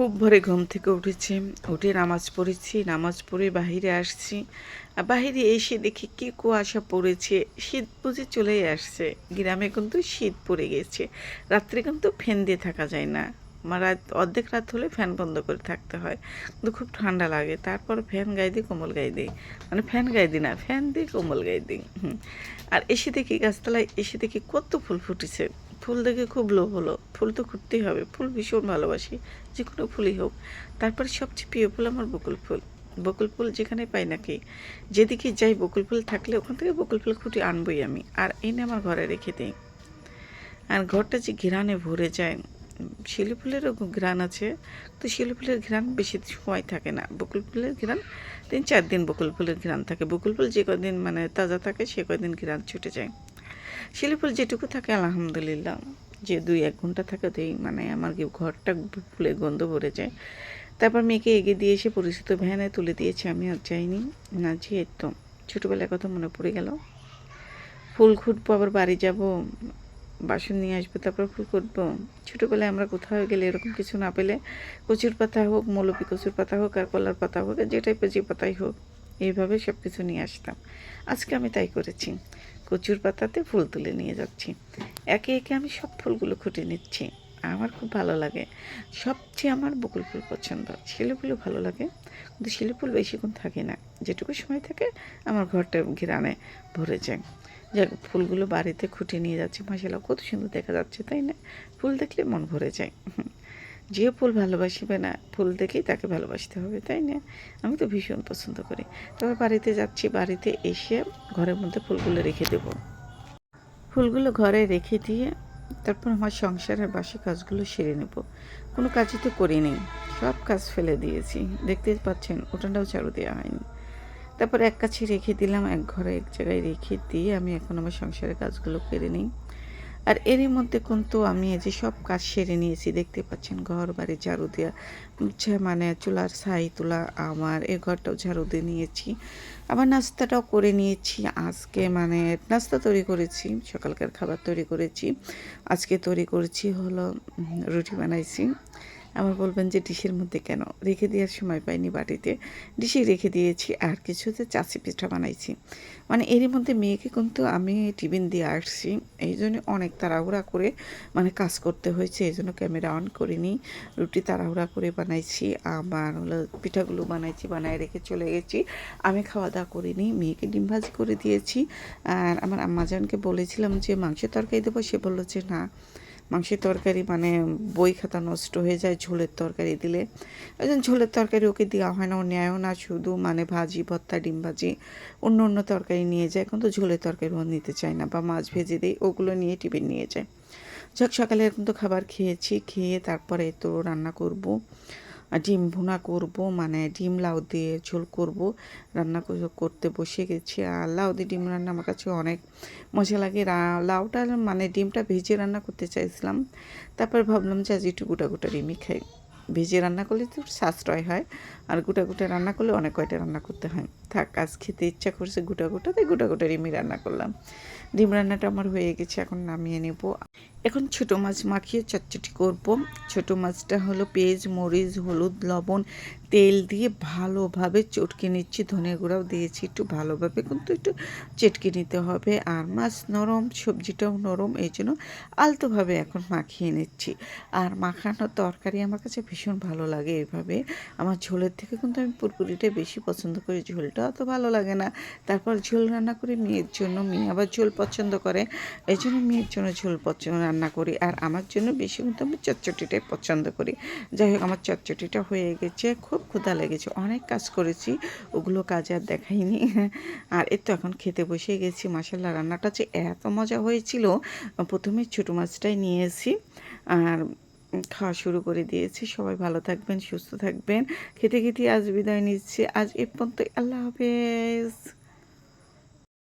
খুব ভোরে ঘুম থেকে উঠেছি, উঠে নামাজ পড়েছি, নামাজ পড়ে বাহিরে আসছি। বাহিরে এসে দেখি কি কুয়াশা পড়েছে, শীত বুঝি চলেই আসছে। গ্রামে কিন্তু শীত পড়ে গেছে, রাত্রে কিন্তু ফ্যান দিয়ে থাকা যায় না। রাত অর্ধেক রাত হলে ফ্যান বন্ধ করে থাকতে হয়, কিন্তু খুব ঠান্ডা লাগে। তারপর ফ্যান গায়ে দিই, কম্বল গায়ে দিই, মানে ফ্যান গায়ে দিই না, ফ্যান দিয়ে কম্বল গায়ে দিই। আর এসে দেখি গাছতলায়, এসে দেখি কত ফুল ফুটেছে। ফুল দেখে খুব লোভ হলো, ফুল তো খুঁজতেই হবে, ফুল ভীষণ ভালোবাসি, যে কোনো ফুলই হোক। তারপরে সবচেয়ে প্রিয় ফুল আমার বকুল ফুল। বকুল ফুল যেখানে পাই নাকি, যেদিকে যাই বকুল ফুল থাকলে ওখান থেকে বকুল ফুল খুঁটে আনবই আমি, আর এনে আমার ঘরে রেখে দিই। আর ঘরটা যে ঘ্রাণে ভরে যায়। শিলি ফুলেরও ঘ্রাণ আছে, তো শিলি ফুলের ঘ্রাণ বেশি সময় থাকে না, বকুল ফুলের ঘ্রাণ 3-4 দিন বকুল ফুলের ঘ্রাণ থাকে। বকুল ফুল যে কদিন মানে তাজা থাকে সে কদিন ঘ্রাণ ছুটে যায়। শিলি ফুল যেটুকু থাকে আলহামদুলিল্লাহ, যে 2-1 ঘন্টা থাকে ওতেই মানে আমার ঘরটা ফুলে গন্ধ ভরে যায়। তারপর মেয়েকে এগিয়ে দিয়ে এসে পরিচিত ভ্যানে তুলে দিয়েছি, আমি আর যাইনি। না যেয়ে তো ছোটোবেলার কথা মনে পড়ে গেল। ফুল খুঁটবো, আবার বাড়ি যাব, বাসন নিয়ে আসবো, তারপর ফুল খুঁটবো। ছোটোবেলায় আমরা কোথাও গেলে এরকম কিছু না পেলে কচুর পাতা হোক, মৌলপি কচুর পাতা হোক, আর কলার পাতা হোক, যে টাইপের যে পাতাই হোক, এইভাবে সব কিছু নিয়ে আসতাম। আজকে আমি তাই করেছি, কচুর পাতাতে ফুল তুলে নিয়ে যাচ্ছি। একে একে আমি সব ফুলগুলো খুঁটে নিচ্ছি। আমার খুব ভালো লাগে। সবচেয়ে আমার বকুল ফুল পছন্দ, শিলি ফুলও ভালো লাগে, কিন্তু শিলি ফুল বেশিক্ষণ থাকে না, যেটুকু সময় থাকে আমার ঘরটা ঘিরানে ভরে যায়। যাক, ফুলগুলো বাড়িতে খুঁটে নিয়ে যাচ্ছি, মাশাআল্লাহ কত সুন্দর দেখা যাচ্ছে, তাই না? ফুল দেখলে মন ভরে যায়। যে ফুল ভালোবাসিবে না, ফুল দেখেই তাকে ভালোবাসতে হবে, তাই না? আমি তো ভীষণ পছন্দ করি। তবে বাড়িতে যাচ্ছি, বাড়িতে এসে ঘরের মধ্যে ফুলগুলো রেখে দেব। ফুলগুলো ঘরে রেখে দিয়ে তারপর আমার সংসারের বাসি কাজগুলো সেরে নেব। কোনো কাজই তো করি নেই, সব কাজ ফেলে দিয়েছি। দেখতে পাচ্ছেন উঠানটাও ঝাড়ু দেওয়া হয়নি। তারপর এক কাছে রেখে দিলাম, এক ঘরে এক জায়গায় রেখে দিয়ে আমি এখন আমার সংসারের কাজগুলো করে নিই। আর এরই মধ্যে কিন্তু আমি এই যে সব কাজ সেরে নিয়েছি, দেখতে পাচ্ছেন ঘর বাড়ি ঝাড়ু দেওয়া, মানে চুলার ছাই তোলা, আমার এ ঘরটাও ঝাড়ু দিয়ে নিয়েছি। আবার নাস্তাটাও করে নিয়েছি। আজকে মানে নাস্তা তৈরি করেছি, সকালকার খাবার তৈরি করেছি। আজকে তৈরি করেছি হলো রুটি বানাইছি। আবার বলবেন যে ডিশের মধ্যে কেন, রেখে দেওয়ার সময় পাইনি বাটিতে, ডিশে রেখে দিয়েছি। আর কিছুতে চাচি পিঠা বানাইছি। মানে এরই মধ্যে মেয়েকে কিন্তু আমি টিফিন দিয়ে আসছি, এই জন্য অনেক তাড়াহুড়া করে মানে কাজ করতে হয়েছে, এই জন্য ক্যামেরা অন করিনি। রুটি তাড়াহুড়া করে বানাইছি, আবার হলো পিঠাগুলো বানাইছি, বানায় রেখে চলে গেছি। আমি খাওয়া দাওয়া করিনি, মেয়েকে ডিম ভাজি করে দিয়েছি। আর আমার আম্মাজানকে বলেছিলাম যে মাংসের তরকারি দেবো, সে বললো যে না, মাংসের তরকারি মানে বই খাতা নষ্ট হয়ে যায় ঝোলের তরকারি দিলে। ওই জন্য ঝোলের তরকারি ওকে দেওয়া হয় না, ও নেয়ও না, শুধু মানে ভাজি ভর্তা ডিম ভাজি অন্য অন্য তরকারি নিয়ে যায়, কিন্তু ঝোলের তরকারি ও নিতে চায় না, বা মাছ ভেজে দিই ওগুলো নিয়ে টিফিন নিয়ে যায়। যাক, সকালে কিন্তু খাবার খেয়েছি, খেয়ে তারপরে তো রান্না করব, ডিম ভুনা করব, মানে ডিম লাউ দিয়ে ঝোল করব, রান্না করতে বসে গেছি। আর লাউ দিয়ে ডিম রান্না আমার কাছে অনেক মজা লাগে। লাউটা মানে ডিমটা ভেজে রান্না করতে চাইছিলাম, তারপর ভাবলাম যে আজ একটু গোটা গোটা ডিমই খাই। ভেজে রান্না করলে তো সাশ্রয় হয়, আর গোটা গোটা রান্না করলে অনেক কয়টা রান্না করতে হয়। থাক, আজ খেতে ইচ্ছা করছে গোটা গোটা, তাই গোটা গোটা ডিমই রান্না করলাম। ডিম রান্নাটা আমার হয়ে গেছে, এখন নামিয়ে নেব। এখন ছোটো মাছ মাখিয়ে চটচটি করব। ছোটো মাছটা হলো পেঁয়াজ মরিচ হলুদ লবণ তেল দিয়ে ভালোভাবে চটকে নিচ্ছি, ধনে গুঁড়াও দিয়েছি, একটু ভালোভাবে কিন্তু একটু চটকে নিতে হবে। আর মাছ নরম, সবজিটাও নরম, এই জন্য আলতোভাবে এখন মাখিয়ে নিচ্ছি। আর মাখানো তরকারি আমার কাছে ভীষণ ভালো লাগে এভাবে। আমার ঝোলের থেকে কিন্তু আমি পুরপুরিটাই বেশি পছন্দ করি, ঝোলটা অত ভালো লাগে না। তারপর ঝোল রান্না করি মেয়ের জন্য, মেয়ে আবার ঝোল পছন্দ করে, এই জন্য মেয়ের জন্য ঝোল রান্না করি। আর আমার জন্য বেশি কিন্তু আমি চটচটিটাই পছন্দ করি। যাই হোক, আমার চটচটিটা হয়ে গেছে, খুব ক্ষুধা লেগেছে, অনেক কাজ করেছি, ওগুলো কাজ আর দেখাইনি। আর এই তো এখন খেতে বসে গেছি। মাশাআল্লাহ, রান্নাটা যে এত মজা হয়েছিল, প্রথমে ছোটো মাছটাই নিয়েছি আর খাওয়া শুরু করে দিয়েছি। সবাই ভালো থাকবেন, সুস্থ থাকবেন। খেতে খেতে আজ বিদায় নিচ্ছি। আজ এ পর্যন্ত, আল্লাহ হাফেজ।